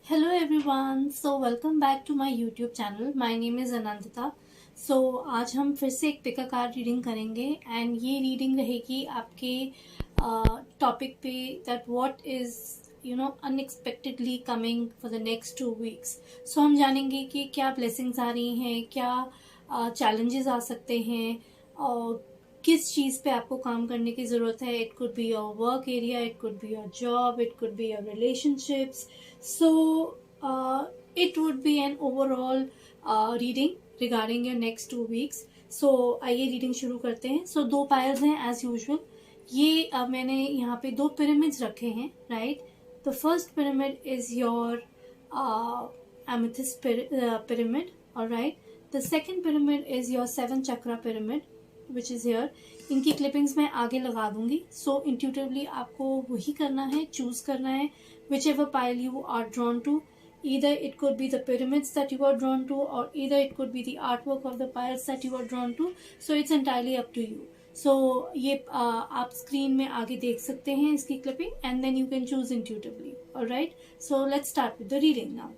Hello everyone, so welcome back to my YouTube channel. My name is Anandita. So आज हम फिर से एक पिका कार्ड रीडिंग करेंगे एंड ये रीडिंग रहेगी आपके टॉपिक पे that what is unexpectedly coming for the next 2 weeks. सो हम जानेंगे कि क्या ब्लेसिंग्स आ रही हैं, क्या चैलेंजेस आ सकते हैं और किस चीज़ पे आपको काम करने की ज़रूरत है. It could be your work area, it could be your job, it could be your relationships. So it would be an overall reading regarding your next 2 weeks. So आइए रीडिंग शुरू करते हैं. So 2 पायल्स हैं as usual. ये मैंने यहाँ पे 2 pyramids रखे हैं, right. The first pyramid is your amethyst pyramid, alright. The second pyramid is your 7 chakra pyramid which is here. इनकी क्लिपिंग्स मैं आगे लगा दूंगी. सो इंट्यूटिवली आपको वही करना है, चूज करना है whichever pile you are drawn to. Either it could be the pyramids that you are drawn to, or either it could be the artwork of the piles that you are drawn to. So it's entirely up to you. So ये आप screen में आगे देख सकते हैं इसकी clipping and then you can choose intuitively. Alright, so let's start with the reading now.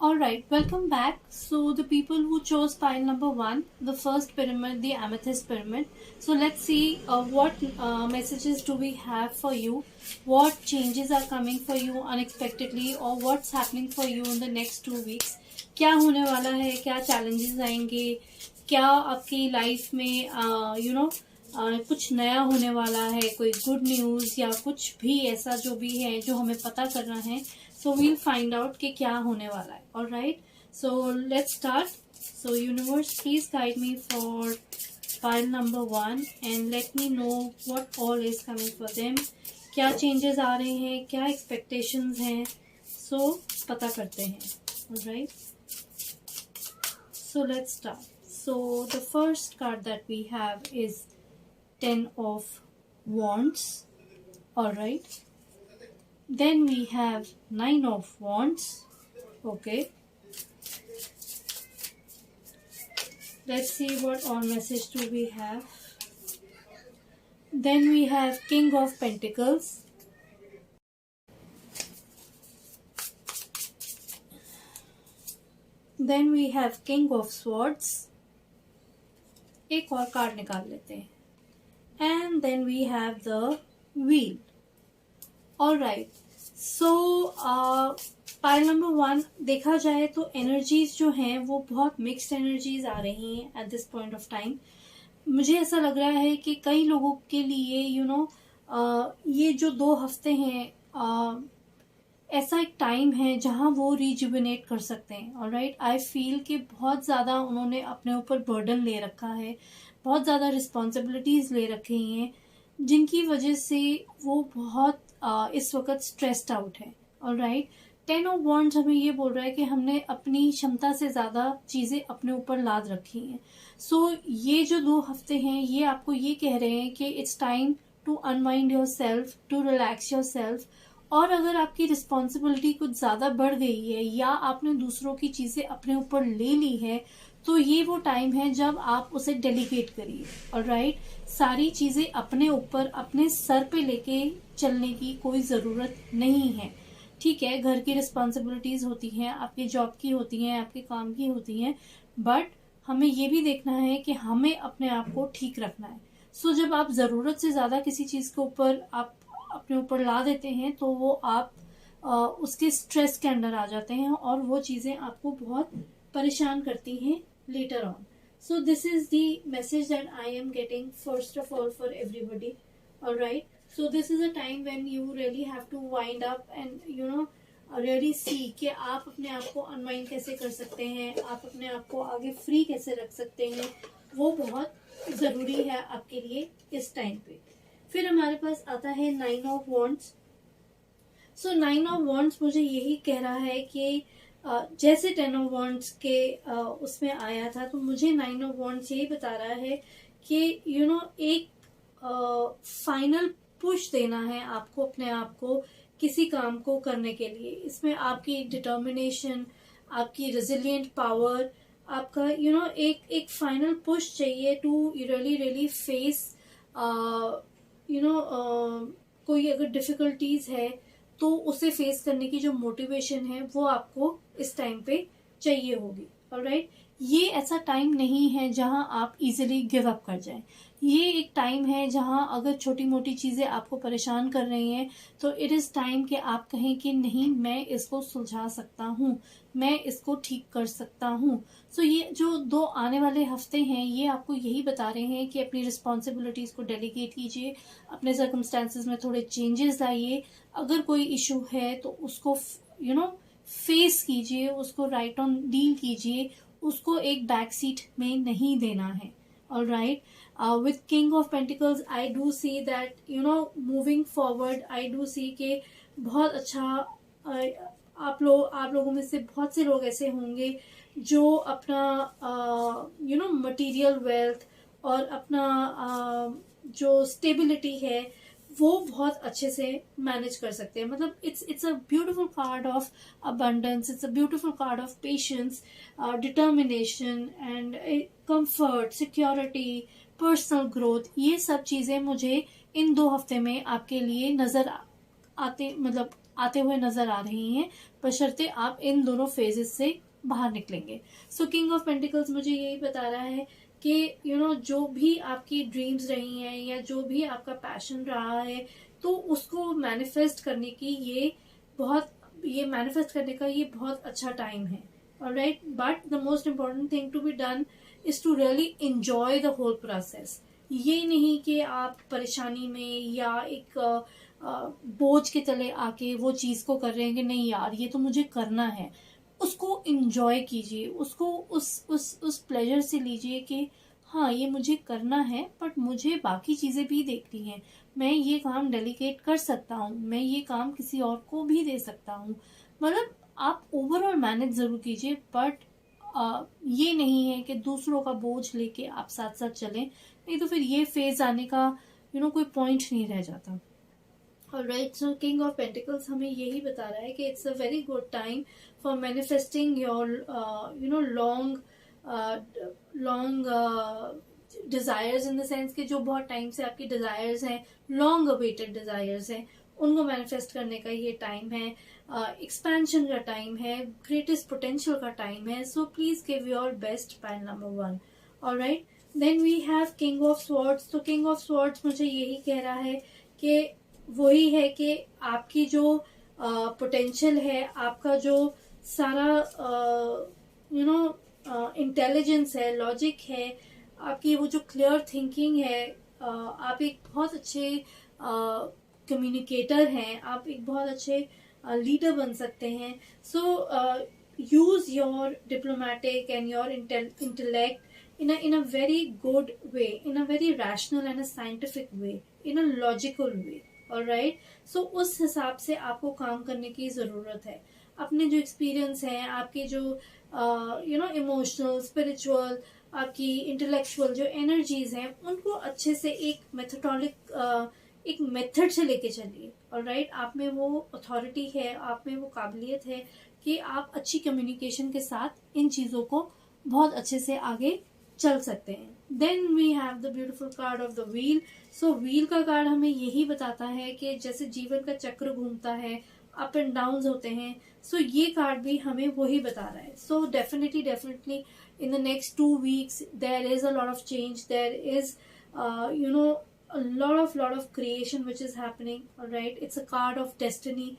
Alright, welcome back. So the people who chose pile number 1, the first pyramid, the amethyst pyramid. So let's see what messages do we have for you, what changes are coming for you unexpectedly, or what's happening for you in the next 2 weeks. क्या होने वाला है, क्या challenges आएंगे, क्या आपकी life में कुछ नया होने वाला है, कोई गुड न्यूज या कुछ भी ऐसा जो भी है जो हमें पता करना है. So we'll find out कि क्या होने वाला है. Alright, so let's start. So universe, please guide me for pile number 1 and let me know what all is coming for them. क्या changes आ रहे हैं, क्या expectations हैं. So पता करते हैं. Alright, so let's start. So the first card that we have is 10 of Wands. Alright, then we have 9 of Wands. Okay, let's see what all message do we have. Then we have King of Pentacles. Then we have King of Swords. एक और card निकाल लेते हैं. And then we have the Wheel. Alright, so pile number 1 देखा जाए तो energies जो हैं वो बहुत मिक्स्ड एनर्जीज आ रही हैं eight this point of time. मुझे ऐसा लग रहा है कि कई लोगों के लिए ये जो 2 हफ्ते हैं ऐसा एक टाइम है जहां वो रिजुविनेट कर सकते हैं. ऑलराइट, आई फील कि बहुत ज़्यादा उन्होंने अपने ऊपर बर्डन ले रखा है, बहुत ज़्यादा रिस्पॉन्सिबिलिटीज़ ले रखी हैं जिनकी वजह से वो बहुत इस वक्त स्ट्रेस्ड आउट है. ऑलराइट, 10 ऑफ वॉन्ड्स हमें ये बोल रहा है कि हमने अपनी क्षमता से ज़्यादा चीज़ें अपने ऊपर लाद रखी हैं. सो ये जो 2 हफ्ते हैं ये आपको ये कह रहे हैं कि it's time to unwind yourself, to relax yourself. और अगर आपकी रिस्पॉन्सिबिलिटी कुछ ज़्यादा बढ़ गई है या आपने दूसरों की चीज़ें अपने ऊपर ले ली है तो ये वो टाइम है जब आप उसे डेलीगेट करिए. ऑलराइट, सारी चीज़ें अपने ऊपर अपने सर पे लेके चलने की कोई ज़रूरत नहीं है. ठीक है, घर की रिस्पॉन्सिबिलिटीज होती हैं, आपकी जॉब की होती हैं, आपके काम की होती हैं, बट हमें ये भी देखना है कि हमें अपने आप को ठीक रखना है. सो जब आप ज़रूरत से ज़्यादा किसी चीज़ के ऊपर आप अपने ऊपर ला देते हैं तो वो आप उसके स्ट्रेस के अंडर आ जाते हैं और वो चीज़ें आपको बहुत परेशान करती हैं later on. So this is the message that I am getting first of all for everybody. Alright, so this is a time when you really have to wind up and really see कि आप अपने आप को unwind कैसे कर सकते हैं, आप अपने आप को आगे फ्री कैसे रख सकते हैं. वो बहुत ज़रूरी है आपके लिए इस टाइम पे. फिर हमारे पास आता है 9 of wands. So 9 of wands मुझे यही कह रहा है कि जैसे 10 ऑफ वॉन्ड्स के उसमें आया था तो मुझे 9 ऑफ वॉन्ड्स यही बता रहा है कि एक फाइनल पुश देना है आपको अपने आप को किसी काम को करने के लिए. इसमें आपकी डिटर्मिनेशन, आपकी रेजिलिएंट पावर, आपका एक फाइनल पुश चाहिए टू रियली रियली फेस कोई अगर डिफिकल्टीज है तो उसे फेस करने की जो मोटिवेशन है वो आपको इस टाइम पे चाहिए होगी। ऑलराइट, ये ऐसा टाइम नहीं है जहां आप इजीली गिव अप कर जाएं। ये एक टाइम है जहां अगर छोटी मोटी चीजें आपको परेशान कर रही हैं तो इट इज टाइम कि आप कहें कि नहीं, मैं इसको सुलझा सकता हूँ, मैं इसको ठीक कर सकता हूँ। सो ये जो 2 आने वाले हफ्ते हैं ये आपको यही बता रहे हैं कि अपनी रिस्पॉन्सिबिलिटीज को डेलीगेट कीजिए, अपने सर्कमस्टेंसेज में थोड़े चेंजेस लाइए, अगर कोई इशू है तो उसको फेस कीजिए, उसको राइट ऑन डील कीजिए, उसको एक बैक सीट में नहीं देना है। All right, with King of Pentacles I do see that moving forward I do see कि बहुत अच्छा आप लोगों में से बहुत से लोग ऐसे होंगे जो अपना मटेरियल वेल्थ और अपना जो स्टेबिलिटी है वो बहुत अच्छे से मैनेज कर सकते हैं। मतलब it's a beautiful card of abundance, it's a beautiful card of patience, determination and comfort, security, personal growth. ये सब चीजें मुझे इन 2 हफ्ते में आपके लिए आते हुए नजर आ रही हैं, बशर्ते आप इन दोनों फेजेस से बाहर निकलेंगे। सो किंग ऑफ पेंटिकल्स मुझे यही बता रहा है कि जो भी आपकी ड्रीम्स रही हैं या जो भी आपका पैशन रहा है तो उसको मैनिफेस्ट करने की मैनिफेस्ट करने का ये बहुत अच्छा टाइम है। Alright, but the most important thing to be done is to really enjoy the whole process. ये नहीं कि आप परेशानी में या एक बोझ के तले आके वो चीज को कर रहे हैं कि नहीं यार ये तो मुझे करना है। उसको इंजॉय कीजिए, उसको उस प्लेजर से लीजिए कि हाँ ये मुझे करना है, बट मुझे बाकी चीजें भी देखनी है, मैं ये काम डेलीकेट कर सकता हूँ, मैं ये काम किसी और को भी दे सकता हूँ। मतलब आप ओवरऑल मैनेज जरूर कीजिए, बट ये नहीं है कि दूसरों का बोझ लेके आप साथ साथ चलें, नहीं तो फिर ये फेज आने का कोई पॉइंट नहीं रह जाता। Alright, so King of Pentacles हमें यही बता रहा है कि it's a very good time for manifesting your long desires, in the sense कि जो बहुत टाइम से आपकी desires हैं, long awaited desires हैं, उनको मैनिफेस्ट करने का ये टाइम है, एक्सपेंशन का टाइम है, ग्रेटेस्ट पोटेंशियल का टाइम है। So please give your best, pile number 1। Alright, then we have king of swords. तो किंग ऑफ स्वॉर्ड्स मुझे यही कह रहा है कि वही है कि आपकी जो पोटेंशियल है, आपका जो सारा इंटेलिजेंस है, लॉजिक है, आपकी वो जो क्लियर थिंकिंग है, आप एक बहुत अच्छे कम्युनिकेटर हैं, आप एक बहुत अच्छे लीडर बन सकते हैं। So use your diplomatic and your intellect in a very good way, in a very rational and a scientific way, in a logical way. Alright, so उस हिसाब से आपको काम करने की जरूरत है। अपने जो एक्सपीरियंस है, आपके जो इमोशनल, स्पिरिचुअल, आपकी इंटेलेक्चुअल जो एनर्जीज हैं, उनको अच्छे से एक मेथड से लेके चलिए। ऑलराइट, आप में वो अथॉरिटी है, आप में वो काबिलियत है कि आप अच्छी कम्युनिकेशन के साथ इन चीजों को बहुत अच्छे से आगे चल सकते हैं। Then we have the beautiful card of the wheel. So wheel का कार्ड हमें यही बताता है कि जैसे जीवन का चक्र घूमता है, अप एंड डाउन होते हैं, सो ये कार्ड भी हमें वही बता रहा है। So definitely in the next 2 weeks there is a lot of change, there is a lot of creation which is happening. All right, it's a card of destiny.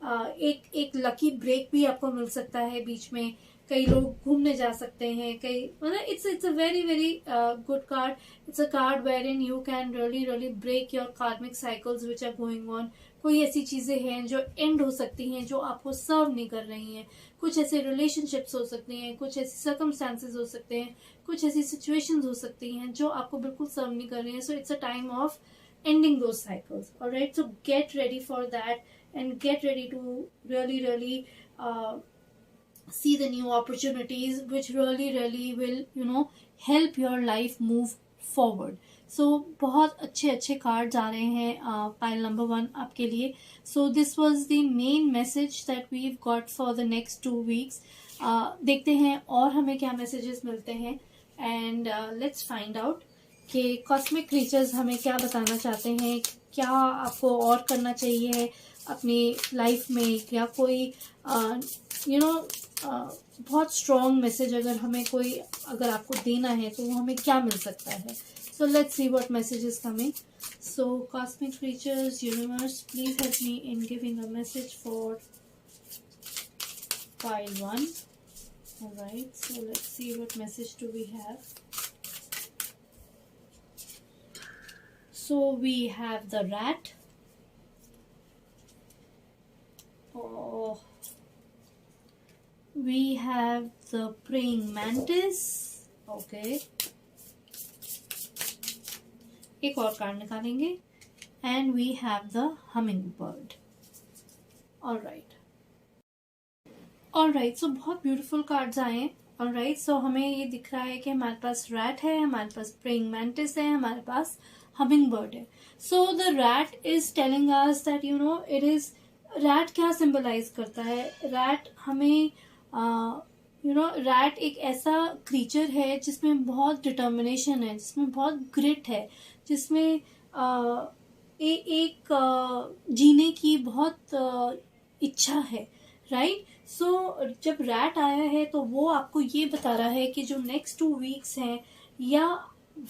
एक लकी ब्रेक भी आपको मिल सकता है बीच में, कई लोग घूमने जा सकते हैं, कई मतलब it's a very good card. It's a card wherein you can really break your karmic cycles which are going on. कोई ऐसी चीजें हैं जो एंड हो सकती हैं, जो आपको सर्व नहीं कर रही हैं, कुछ ऐसे रिलेशनशिप्स हो सकती हैं, कुछ ऐसे सर्कमस्टांसेस हो सकते हैं, कुछ ऐसी सिचुएशंस हो सकती हैं जो आपको बिल्कुल सर्व नहीं कर रही हैं। सो it's a time of ending those cycles. All right, so get ready for that and get ready to really see the new opportunities which really will help your life move forward. So बहुत अच्छे अच्छे cards आ रहे हैं pile number 1 आपके लिए। So this was the main message that we got for the next 2 weeks. देखते हैं और हमें क्या मैसेजेस मिलते हैं, एंड लेट्स फाइंड आउट कि कॉस्मिक क्रीचर्स हमें क्या बताना चाहते हैं, क्या आपको और करना चाहिए अपनी लाइफ में, या कोई बहुत स्ट्रॉन्ग मैसेज अगर हमें कोई अगर आपको देना है तो वो हमें क्या मिल सकता है। So let's see what message is coming. So cosmic creatures, universe, please help me in giving a message for pile 1. Alright, so let's see what message do we have. So we have the rat. Oh, we have the praying mantis. Okay, एक और card निकालेंगे, and we have the hummingbird. Alright, so बहुत beautiful cards आए हैं। Alright, so हमें ये दिख रहा है कि हमारे पास रैट है, हमारे पास प्रेइंग मैंटिस है, हमारे पास हमिंग बर्ड है। So the rat is telling us that it is, rat क्या सिंबलाइज करता है? रैट हमें रैट एक ऐसा क्रीचर है जिसमें बहुत डिटर्मिनेशन है, जिसमें बहुत ग्रिट है, जिसमें एक जीने की बहुत इच्छा है, राइट? सो जब रैट आया है तो वो आपको ये बता रहा है कि जो नेक्स्ट 2 वीक्स हैं, या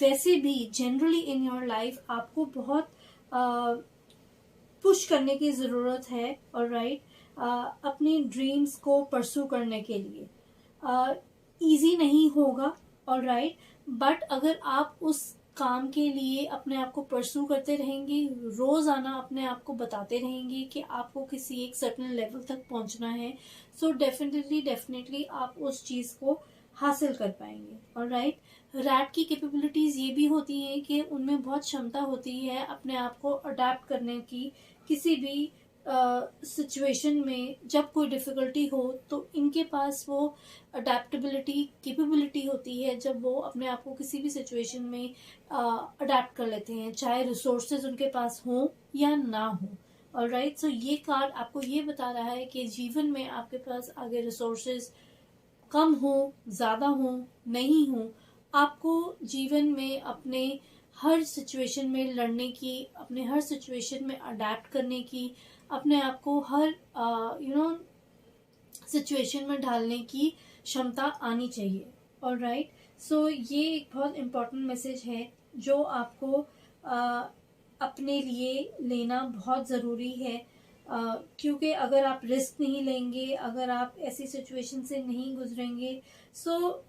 वैसे भी जनरली इन योर लाइफ, आपको बहुत पुश करने की ज़रूरत है, ऑलराइट, अपनी ड्रीम्स को परस्यू करने के लिए। ईजी नहीं होगा, ऑलराइट, बट अगर आप उस काम के लिए अपने आप को परस्यू करते रहेंगे, रोजाना अपने आप को बताते रहेंगे कि आपको किसी एक सर्टेन लेवल तक पहुंचना है, सो डेफिनेटली आप उस चीज को हासिल कर पाएंगे। ऑलराइट, रैट की कैपेबिलिटीज ये भी होती हैं कि उनमें बहुत क्षमता होती है अपने आप को अडेप्ट करने की, किसी भी सिचुएशन में जब कोई डिफिकल्टी हो तो इनके पास वो अडेप्टेबिलिटी कैपेबिलिटी होती है, जब वो अपने आप को किसी भी सिचुएशन में अडेप्ट कर लेते हैं, चाहे रिसोर्सेज उनके पास हो या ना हो। ऑलराइट, सो ये कार्ड आपको ये बता रहा है कि जीवन में आपके पास आगे रिसोर्सेज कम हो, ज्यादा हो, नहीं हो, आपको जीवन में अपने हर सिचुएशन में लड़ने की, अपने हर सिचुएशन में अडेप्ट करने की, अपने आप को हर सिचुएशन में ढालने की क्षमता आनी चाहिए। ऑलराइट, सो ये एक बहुत इम्पोर्टेंट मैसेज है जो आपको अपने लिए लेना बहुत ज़रूरी है, क्योंकि अगर आप रिस्क नहीं लेंगे, अगर आप ऐसी सिचुएशन से नहीं गुजरेंगे, सो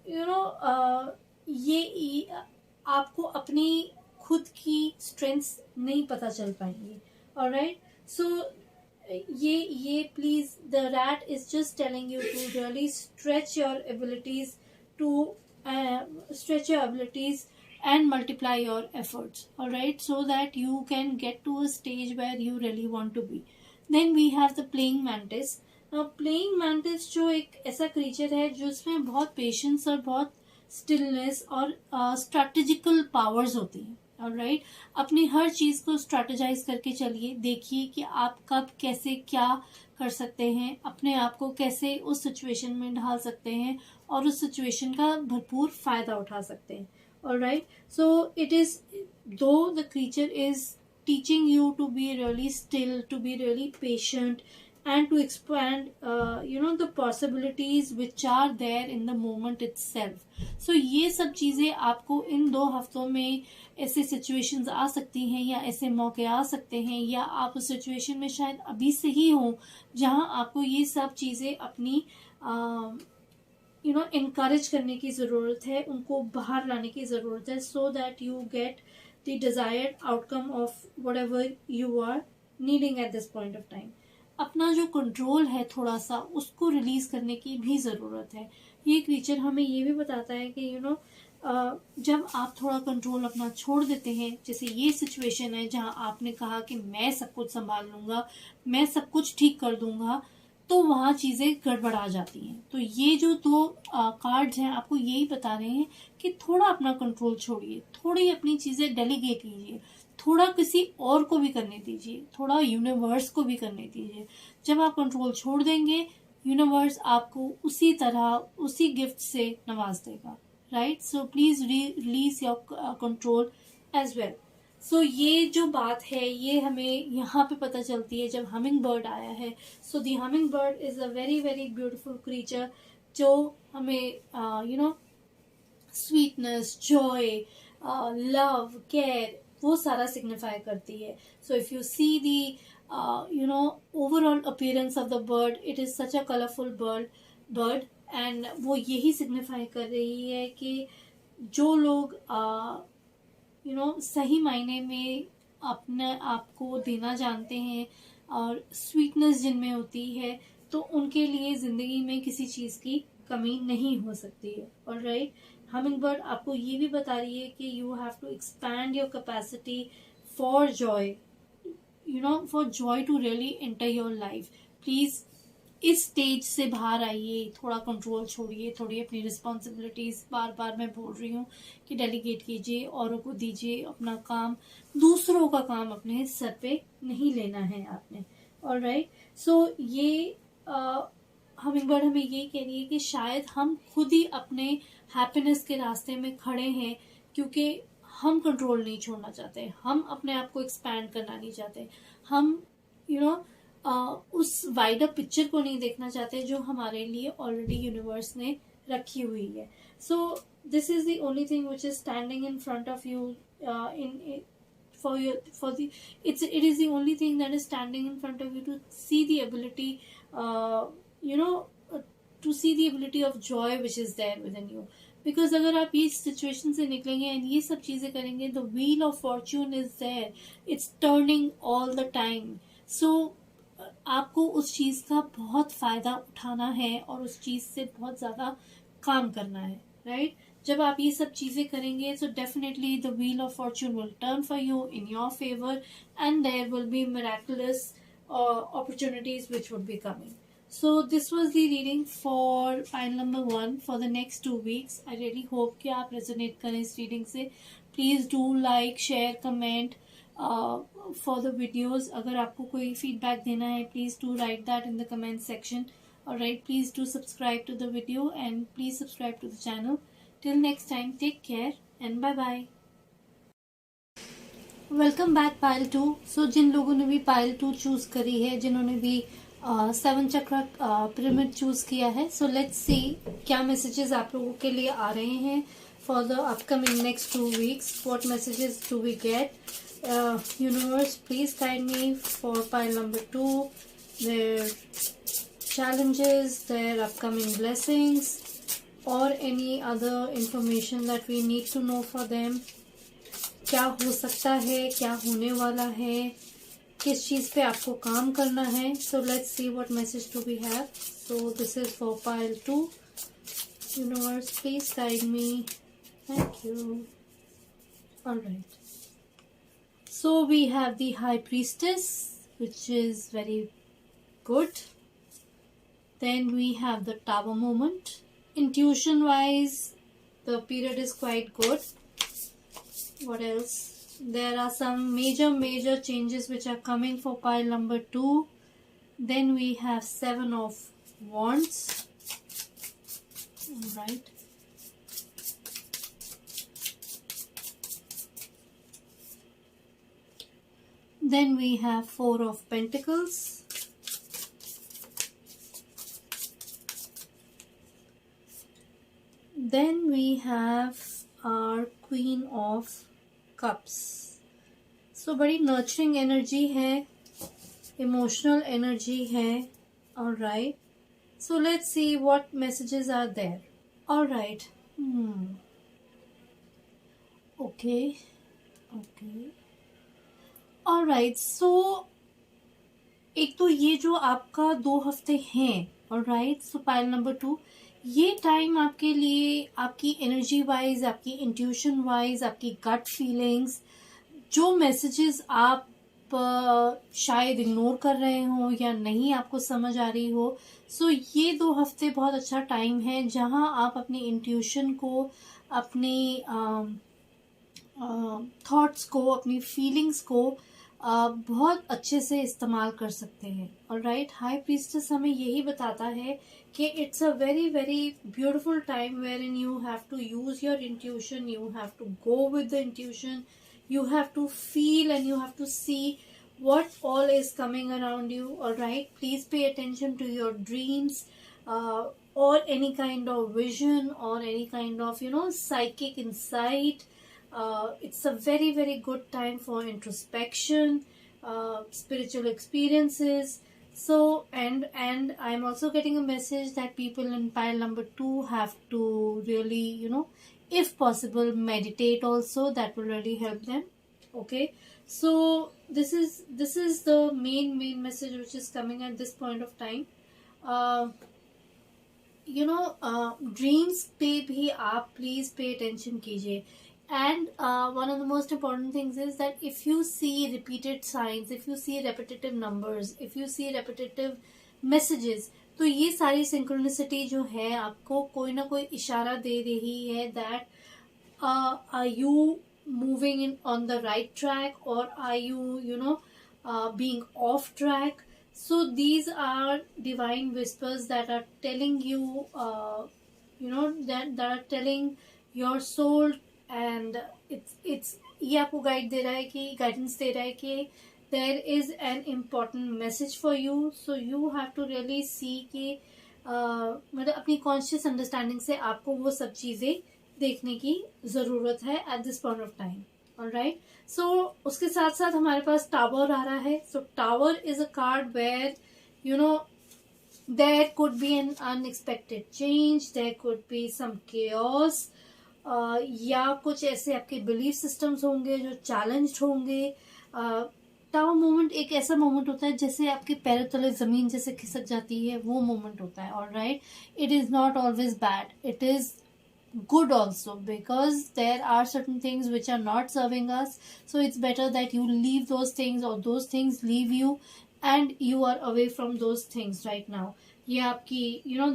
ये आपको अपनी खुद की स्ट्रेंथ्स नहीं पता चल पाएंगी। ऑलराइट, सो ये please, the rat is just telling you to really stretch your abilities and multiply your efforts, all right, so that you can get to a stage where you really want to be. Then we have the praying mantis. Now praying mantis जो एक ऐसा creature है जिसमें बहुत patience और बहुत stillness और strategical powers होती हैं। ऑलराइट, अपनी हर चीज को स्ट्रेटेजाइज करके चलिए, देखिए कि आप कब कैसे क्या कर सकते हैं, अपने आप को कैसे उस सिचुएशन में ढाल सकते हैं और उस सिचुएशन का भरपूर फायदा उठा सकते हैं। ऑलराइट, सो इट इज, दो the creature is teaching you to be really still, to be really patient, and to expand the possibilities which are there in the moment itself. So ये सब चीजें आपको इन 2 हफ्तों में ऐसे सिचुएशंस आ सकती हैं, या ऐसे मौके आ सकते हैं, या आप उस सिचुएशन में शायद अभी से ही हो जहां आपको ये सब चीजें अपनी encourage करने की जरूरत है, उनको बाहर लाने की जरूरत है, so that you get the desired outcome of whatever you are needing at this point of time. अपना जो कंट्रोल है थोड़ा सा, उसको रिलीज करने की भी जरूरत है। ये क्रीचर हमें ये भी बताता है कि जब आप थोड़ा कंट्रोल अपना छोड़ देते हैं, जैसे ये सिचुएशन है जहां आपने कहा कि मैं सब कुछ संभाल लूंगा, मैं सब कुछ ठीक कर दूंगा, तो वहाँ चीजें गड़बड़ा जाती हैं। तो ये जो दो कार्ड्स हैं आपको यही बता रहे हैं कि थोड़ा अपना कंट्रोल छोड़िए, थोड़ी अपनी चीजें डेलीगेट कीजिए, थोड़ा किसी और को भी करने दीजिए, थोड़ा यूनिवर्स को भी करने दीजिए। जब आप कंट्रोल छोड़ देंगे, यूनिवर्स आपको उसी तरह उसी गिफ्ट से नवाज देगा, right? So please release your control as well. So ये जो बात है ये हमें यहाँ पे पता चलती है जब हमिंग बर्ड आया है। So the humming bird is a very very beautiful creature जो हमें स्वीटनेस, जॉय, लव, केयर वो सारा सिग्निफाई करती है। So if you see the overall appearance of the bird, it is such a colourful bird and वो यही signify कर रही है कि जो लोग सही मायने में अपने आप को देना जानते हैं और स्वीटनेस जिनमें होती है, तो उनके लिए जिंदगी में किसी चीज की कमी नहीं हो सकती है। ऑलराइट, हमिंग बर्ड आपको ये भी बता रही है कि you have to expand your capacity for joy, for joy to really enter your life. Please इस स्टेज से बाहर आइए, थोड़ा कंट्रोल छोड़िए, थोड़ी अपनी रिस्पॉन्सिबिलिटीज, बार बार मैं बोल रही हूँ कि डेलीगेट कीजिए, औरों को दीजिए अपना काम, दूसरों का काम अपने सर पे नहीं लेना है आपने। ऑलराइट, सो ये हमिंग बर्ड हमें ये कह रही है कि शायद हम खुद ही अपने हैप्पीनेस के रास्ते में खड़े हैं, क्योंकि हम कंट्रोल नहीं छोड़ना चाहते, हम अपने आप को एक्सपैंड करना नहीं चाहते, हम उस वाइडर पिक्चर को नहीं देखना चाहते जो हमारे लिए ऑलरेडी यूनिवर्स ने रखी हुई है। So this is the only thing which is standing in front of you it is the only thing that is standing in front of you to see the ability to see the ability of joy which is there within you. Because अगर आप ये situation से निकलेंगे and ये सब चीजें करेंगे, the wheel of fortune is there, it's turning all the time. So आपको उस चीज का बहुत फायदा उठाना है और उस चीज से बहुत ज्यादा काम करना है, राइट? जब आप ये सब चीजें करेंगे so definitely the wheel of fortune will turn for you in your favor and there will be miraculous opportunities which would be coming. So this was the reading for pile number 1 for the next 2 weeks. I really hope कि आप resonate करें इस reading से. Please do like, share, comment for the videos. अगर आपको कोई feedback देना है, please do write that in the comment section. Alright, please do subscribe to the video and please subscribe to the channel. Till next time, take care and bye bye. Welcome back pile 2. सो जिन लोगों ने भी pile 2 choose करी है, जिन्होंने भी 7 चक्र pyramid choose किया है, सो लेट्स सी क्या मैसेजेस आप लोगों के लिए आ रहे हैं for the upcoming next 2 weeks. What messages do we get? Universe please guide me for pile number 2, there challenges, their upcoming blessings or any other information that we need to know for them. क्या हो सकता है, क्या होने वाला है, किस चीज पे आपको काम करना है. So let's see what message do we have. So this is for pile 2. Universe, please guide me. Thank you. Alright. So we have the High Priestess, which is very good. Then we have the Tower moment. Intuition wise, the period is quite good. What else? There are some major changes which are coming for pile number 2. Then we have 7 of Wands. Alright. Then we have 4 of Pentacles. Then we have our Queen of Cups. So बड़ी nurturing energy है, emotional energy है. Alright. So let's see what messages are there. Alright. Okay. Alright. So एक तो ये जो आपका 2 हफ्ते हैं, alright. So pile number 2. ये टाइम आपके लिए आपकी एनर्जी वाइज, आपकी इंट्यूशन वाइज, आपकी गट फीलिंग्स, जो मैसेजेस आप शायद इग्नोर कर रहे हो या नहीं आपको समझ आ रही हो। सो ये 2 हफ्ते बहुत अच्छा टाइम है जहां आप अपनी इंट्यूशन को, अपनी थॉट्स को, अपनी फीलिंग्स को बहुत अच्छे से इस्तेमाल कर सकते हैं। ऑलराइट, हाई प्रीस्टेस हमें यही बताता है कि it's a very very beautiful time wherein you have to use your intuition, you have to go with the intuition, you have to feel and you have to see what all is coming around you. All right, please pay attention to your dreams, or any kind of vision or any kind of psychic insight. It's a very very good time for introspection, spiritual experiences. So and I'm also getting a message that people in pile number 2 have to really, if possible, meditate also. That will really help them. Okay, so this is the main message which is coming at this point of time. uh, dreams पे भी आप please pay attention कीजिए. And one of the most important things is that if you see repeated signs, if you see repetitive numbers, if you see repetitive messages, तो ये सारी synchronicity जो है आपको कोई ना कोई इशारा दे रही है that are you moving in on the right track, or are you being off track? So these are divine whispers that are telling you, that are telling your soul, and it's ये आपको guide दे रहा है कि guidance दे रहा है कि there is an important message for you. So you have to really see कि मतलब अपनी कॉन्शियस अंडरस्टैंडिंग से आपको वो सब चीजें देखने की जरूरत है at this point of time. Alright, so उसके साथ साथ हमारे पास टावर आ रहा है. So tower is a card where there could be an unexpected change, there could be some chaos, या कुछ ऐसे आपके बिलीफ सिस्टम्स होंगे जो चैलेंज्ड होंगे. टावर मोमेंट एक ऐसा मोमेंट होता है जैसे आपके पैरों तले जमीन जैसे खिसक जाती है, वो मोमेंट होता है. Alright, it is not always bad, it is good also, because there are certain things which are not serving us. So it's better that you leave those things, or those things leave you, and you are away from those things right now. ये आपकी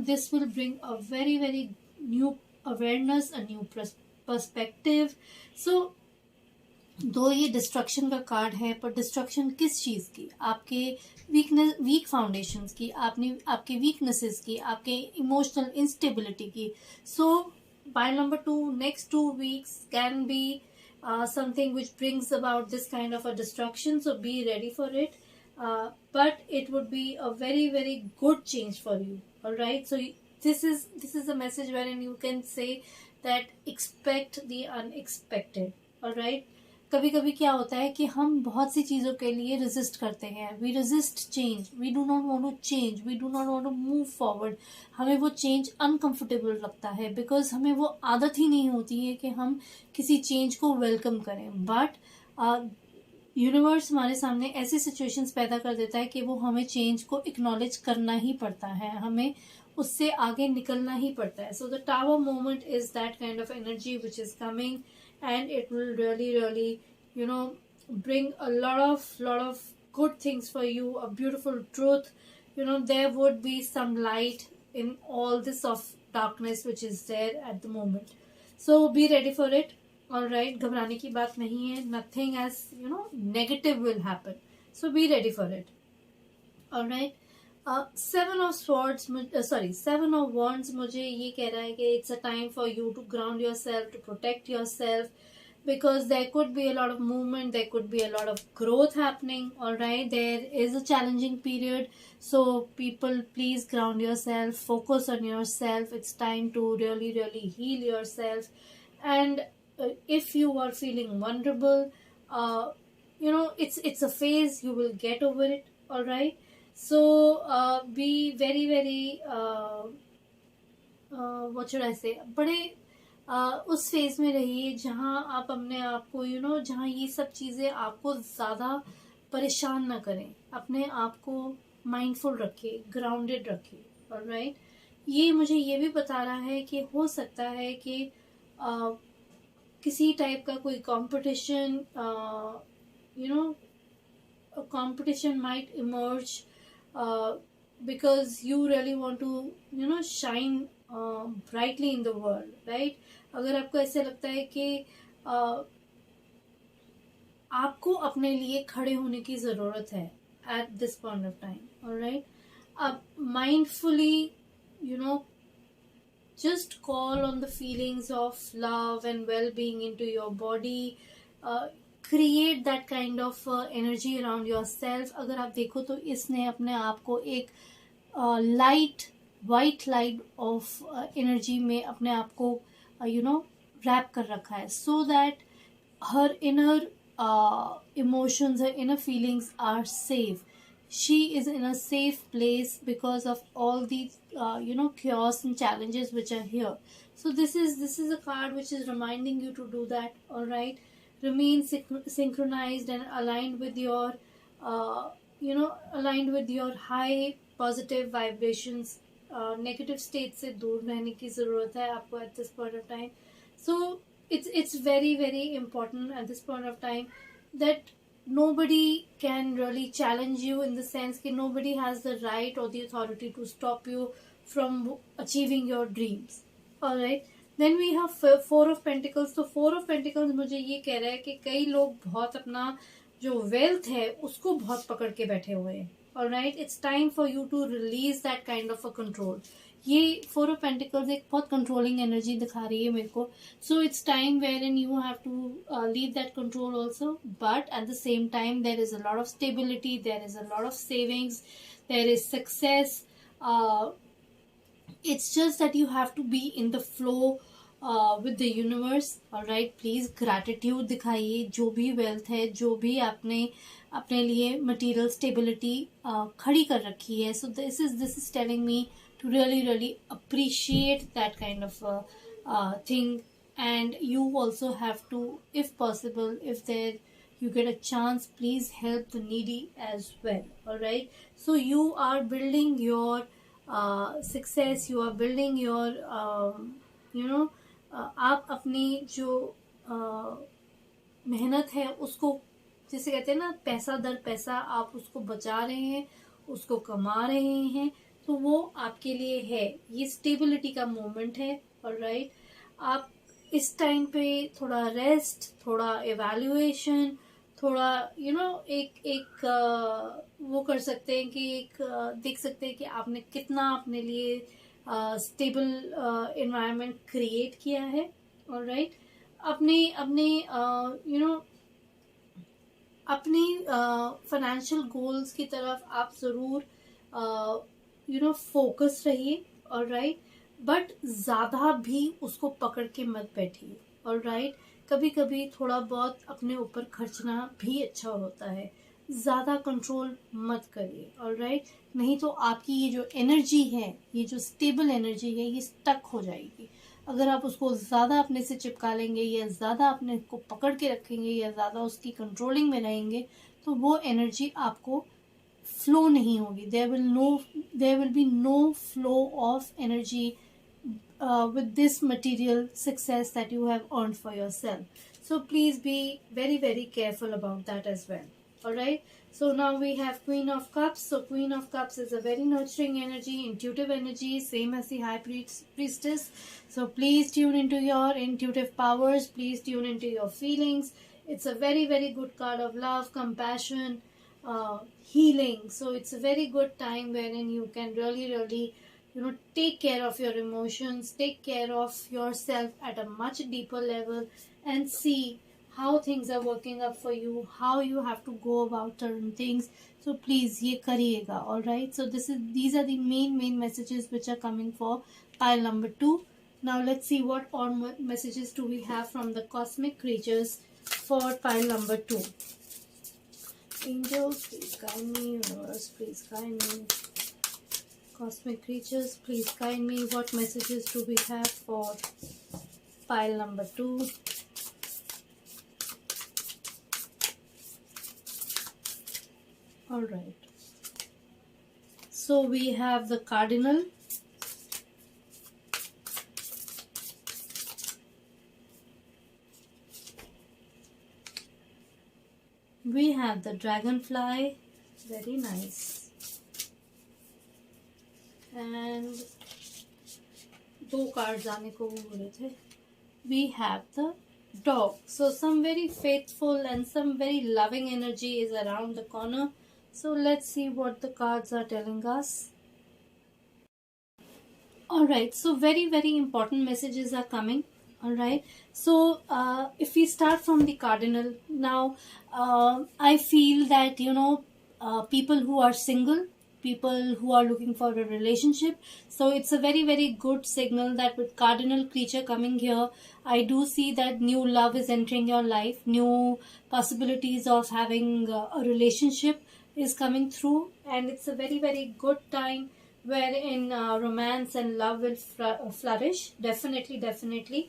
this will bring a very very new awareness, a new perspective. So दो ये destruction का card है, पर destruction किस चीज की? आपके वीक फाउंडेशंस की, आपके वीकनेसेस की, आपके इमोशनल इंस्टेबिलिटी की. सो pile number 2, next 2 weeks can be something which brings about this kind of a destruction, so be ready for it. But it would be a very very good change for you. All right, so this is a message wherein you can say that expect the unexpected. All right, कभी कभी क्या होता है कि हम बहुत सी चीजों के लिए रेजिस्ट करते हैं. We resist change, we do not want to change, we do not want to move forward. हमें वो चेंज अनकंफर्टेबल लगता है, बिकॉज हमें वो आदत ही नहीं होती है कि हम किसी चेंज को वेलकम करें. बट यूनिवर्स हमारे सामने ऐसी सिचुएशंस पैदा कर देता है कि वो हमें चेंज को एक्नॉलेज करना ही पड़ता है, हमें उससे आगे निकलना ही पड़ता है. So the tower moment is that kind of energy which is coming, and it will really bring a lot of good things for you, a beautiful truth. There would be some light in all this of darkness which is there at the moment. So be ready for it. All right, घबराने की बात नहीं है. Nothing as negative will happen, so be ready for it. All right, Seven of Swords, Seven of Wands मुझे ये कह रहा है कि it's a time for you to ground yourself, to protect yourself, because there could be a lot of movement, there could be a lot of growth happening. All right, there is a challenging period, so people, please ground yourself, focus on yourself. It's time to really really heal yourself. And if you are feeling vulnerable, it's a phase, you will get over it. All right, so be very very what should I say, बड़े उस phase में रहिए जहां आप अपने आप को जहां ये सब चीजें आपको ज्यादा परेशान ना करें. अपने आप को माइंडफुल रखिए, ग्राउंडेड रखिए. ऑलराइट, ये मुझे ये भी बता रहा है कि हो सकता है कि किसी टाइप का कोई competition a competition might emerge, uh, because you really want to shine brightly in the world, right? अगर आपको ऐसे लगता है कि आपको अपने लिए खड़े होने की जरूरत है at this point of time, all right, अब mindfully, you know just call on the feelings of love and well-being into your body. Create that kind of energy around yourself. अगर आप देखो तो इसने अपने आप को एक light, white light of energy में अपने आप को रैप कर रखा है, so that her inner emotions, her inner feelings are safe. She is in a safe place because of all these chaos and challenges which are here. So this is a card which is reminding you to do that. All right, remain synchronized and aligned with your aligned with your high positive vibrations. Negative state से दूर रहने की जरूरत है आपको at this point of time. So it's very very important at this point of time that nobody can really challenge you, in the sense that nobody has the right or the authority to stop you from achieving your dreams. All right, then we have four of pentacles. तो four of pentacles मुझे ये कह रहा है कि कई लोग बहुत अपना जो wealth है उसको बहुत पकड़ के बैठे हुए हैं. All right, it's time for you to release that kind of a control. ये फोर ऑफ पेंटिकल्स एक बहुत कंट्रोलिंग एनर्जी दिखा रही है मेरे को. So it's time wherein you have to leave that control also, but at the same time there is a lot of stability, there is a lot of savings, there is success. It's just that you have to be in the flow with the universe. All right, please gratitude दिखाइए. जो भी wealth है, जो भी आपने अपने लिए material stability खड़ी कर रखी है, so this is telling me to really appreciate that kind of thing. And you also have to, if possible, if there you get a chance, please help the needy as well. All right, so you are building your success, you are building your आप अपनी जो मेहनत है उसको, जैसे कहते हैं ना, पैसा दर पैसा आप उसको बचा रहे हैं, उसको कमा रहे हैं, तो वो आपके लिए है. ये स्टेबिलिटी का मोमेंट है. ऑलराइट, आप इस टाइम पे थोड़ा रेस्ट, थोड़ा एवैल्यूएशन, थोड़ा एक वो कर सकते हैं कि एक देख सकते हैं कि आपने कितना अपने लिए स्टेबल एनवायरनमेंट क्रिएट किया है. ऑलराइट, अपने अपनी फाइनेंशियल गोल्स की तरफ आप ज़रूर फोकस रहिए. ऑलराइट, बट ज़्यादा भी उसको पकड़ के मत बैठिए. ऑलराइट, कभी कभी थोड़ा बहुत अपने ऊपर खर्चना भी अच्छा होता है. ज़्यादा कंट्रोल मत करिए. ऑलराइट, नहीं तो आपकी ये जो एनर्जी है, ये जो स्टेबल एनर्जी है, ये स्टक हो जाएगी. अगर आप उसको ज़्यादा अपने से चिपका लेंगे, या ज़्यादा अपने को पकड़ के रखेंगे, या ज़्यादा उसकी कंट्रोलिंग में रहेंगे, तो वो एनर्जी आपको फ्लो नहीं होगी. There will be no flow of energy with this material success that you have earned for yourself. So please be very very careful about that as well. All right, so now we have Queen of Cups. So Queen of Cups is a very nurturing energy, intuitive energy, same as the High Priestess. So please tune into your intuitive powers, please tune into your feelings. It's a very very good card of love, compassion, healing. So it's a very good time wherein you can really take care of your emotions, take care of yourself at a much deeper level, and see how things are working up for you, how you have to go about certain things. So please ye kariyega. All right, so these are the main messages which are coming for pile number 2. Now let's see what all messages do we have from the cosmic creatures for pile number 2. Angels, please guide me. Universe, please guide me. Cosmic creatures, please guide me. What messages do we have for pile number 2? All right, so we have the Cardinal, we have the dragonfly, very nice, and दो cards आने को वो बोले थे. We have the dog. So some very faithful and some very loving energy is around the corner. So let's see what the cards are telling us. All right, so very very important messages are coming. All right, so if we start from the cardinal now, I feel that people who are single, people who are looking for a relationship, so it's a very very good signal that with cardinal creature coming here, I do see that new love is entering your life, new possibilities of having a relationship is coming through, and it's a very very good time wherein romance and love will flourish. Definitely definitely.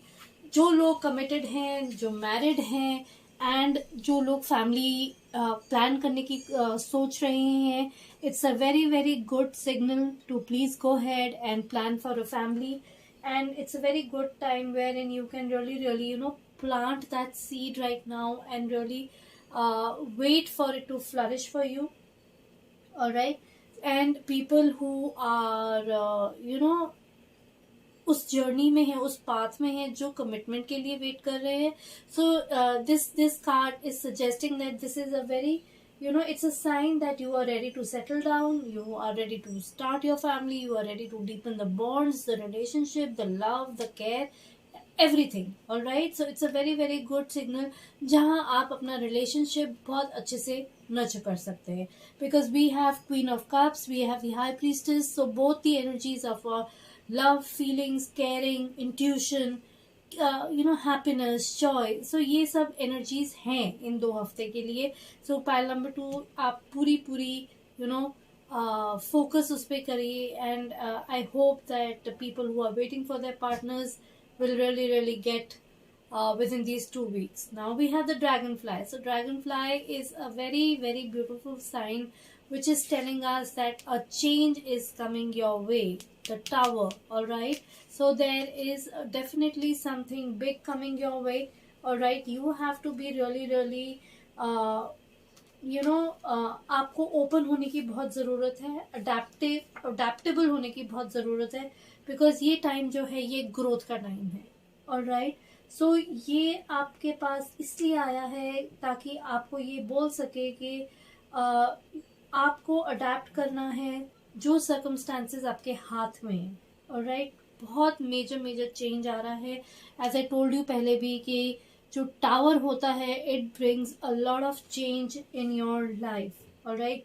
जो लोग committed हैं, जो married हैं, and जो लोग family plan करने की सोच रहे हैं, it's a very very good signal to please go ahead and plan for a family. And it's a very good time wherein you can really plant that seed right now and really wait for it to flourish for you. All right, and people who are उस journey में है, उस path में है, जो commitment के लिए wait कर रहे हैं. So this card is suggesting that this is a very it's a sign that you are ready to settle down, you are ready to start your family, you are ready to deepen the bonds, the relationship, the love, the care, everything. all right, so it's a very very good signal जहां आप अपना relationship बहुत अच्छे से nurture कर सकते हैं. because we have queen of cups, we have the high priestess, so both the energies of our love, feelings, caring, intuition, happiness, joy, so ये सब energies हैं इन 2 हफ्ते के लिए. so pile number 2 आप पूरी focus उस पे करिए, and I hope that the people who are waiting for their partners will really get within these 2 weeks. Now we have the dragonfly. So dragonfly is a very very beautiful sign which is telling us that a change is coming your way. The tower. all right, so there is definitely something big coming your way. all right, you have to be really आपको open होने की बहुत ज़रूरत है, adaptable होने की बहुत ज़रूरत है, बिकॉज ये टाइम जो है ये ग्रोथ का टाइम है. ऑल राइट, सो ये आपके पास इसलिए आया है ताकि आपको ये बोल सके कि आपको अडेप्ट करना है जो सर्कमस्टांसेस आपके हाथ में है. ऑल राइट, बहुत मेजर चेंज आ रहा है. एज आई टोल्ड यू पहले भी कि जो टावर होता है it brings a lot of change in your life. All right,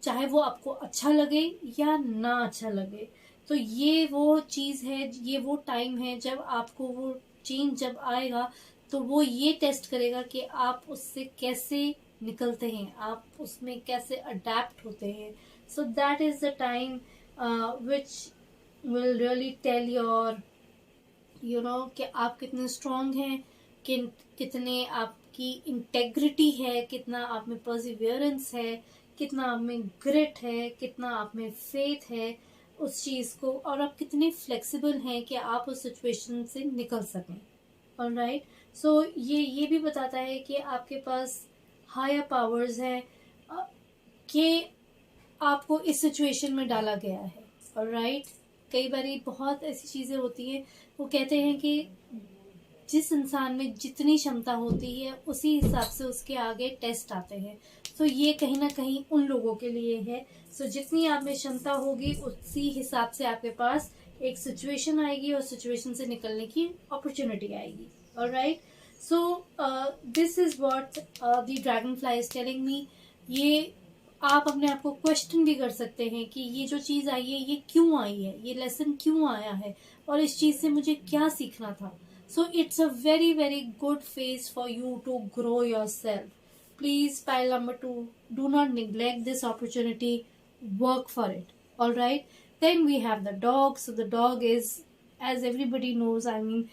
चाहे वो आपको अच्छा लगे या ना अच्छा लगे, तो ये वो चीज है, ये वो टाइम है जब आपको वो चेंज जब आएगा तो वो ये टेस्ट करेगा कि आप उससे कैसे निकलते हैं, आप उसमें कैसे अडेप्ट होते हैं. So that is the time which will really tell your कि आप कितने स्ट्रांग हैं, कितने आपकी इंटेग्रिटी है, कितना आप में परसिवियरेंस है, कितना आप में ग्रिट है, कितना आप में फेथ है उस चीज को, और आप कितने फ्लेक्सिबल हैं कि आप उस सिचुएशन से निकल सकें. ऑल राइट, सो ये भी बताता है कि आपके पास हायर पावर्स हैं कि आपको इस सिचुएशन में डाला गया है. ऑल राइट, कई बारी बहुत ऐसी चीजें होती हैं, वो कहते हैं कि जिस इंसान में जितनी क्षमता होती है उसी हिसाब से उसके आगे टेस्ट आते हैं. तो ये कहीं ना कहीं उन लोगों के लिए है. सो जितनी आप में क्षमता होगी उसी हिसाब से आपके पास एक सिचुएशन आएगी और सिचुएशन से निकलने की अपॉर्चुनिटी आएगी. All right, so this is what the dragon fly is telling me. ये आप अपने आप को क्वेश्चन भी कर सकते हैं कि ये जो चीज आई है ये क्यों आई है, ये लेसन क्यों आया है, और इस चीज से मुझे क्या सीखना था. So it's a very very good phase for you to grow yourself. Please pile number 2, do not neglect this opportunity, work for it. All right, then we have the dog. So the dog is, as everybody knows, I mean,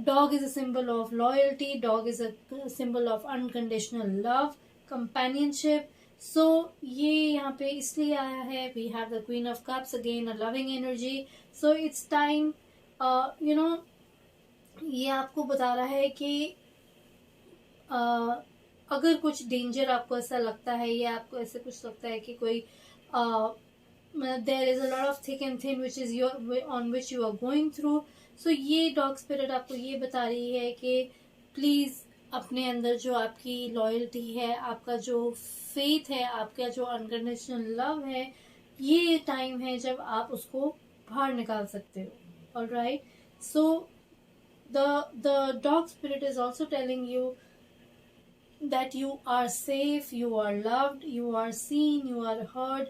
dog is a symbol of loyalty, dog is a symbol of unconditional love, companionship. So ये यहाँ पे इसलिए आया है, we have the Queen of Cups, again a loving energy. So it's time, ये आपको बता रहा है कि अगर कुछ डेंजर आपको ऐसा लगता है या आपको ऐसे कुछ लगता है कि कोई there is a lot of thick and thin which is your own which you are going through, so ये डॉग स्पिरिट आपको ये बता रही है कि प्लीज अपने अंदर जो आपकी लॉयल्टी है, आपका जो फेथ है, आपका जो अनकंडीशनल लव है, ये टाइम है जब आप उसको बाहर निकाल सकते हो. Alright, so the dog spirit is also telling you that you are safe, you are loved, you are seen, you are heard,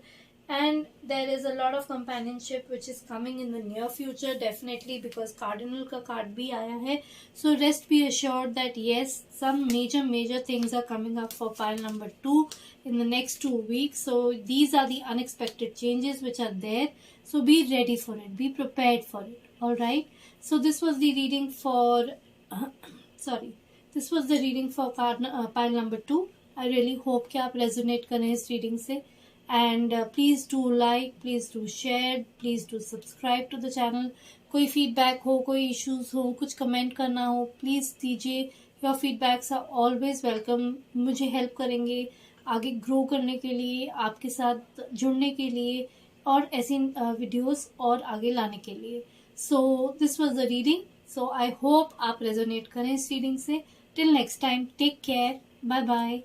and there is a lot of companionship which is coming in the near future, definitely, because cardinal ka card bhi aaya hai. So rest be assured that yes, some major things are coming up for pile number 2 in the next 2 weeks. So these are the unexpected changes which are there, so be ready for it, be prepared for it. All right, so this was the reading for sorry, this was the reading for pile number 2. I really hope कि आप resonate करें इस reading से. And please do like, please do share, please do subscribe to the channel. कोई feedback हो, कोई issues हो, कुछ कमेंट करना हो, प्लीज़ दीजिए. Your feedbacks are always welcome. मुझे हेल्प करेंगे आगे ग्रो करने के लिए, आपके साथ जुड़ने के लिए, और ऐसी वीडियोस और आगे लाने के लिए. So this was the reading. So I hope आप रेजोनेट करें इस रीडिंग से. Till next time, take care. Bye bye.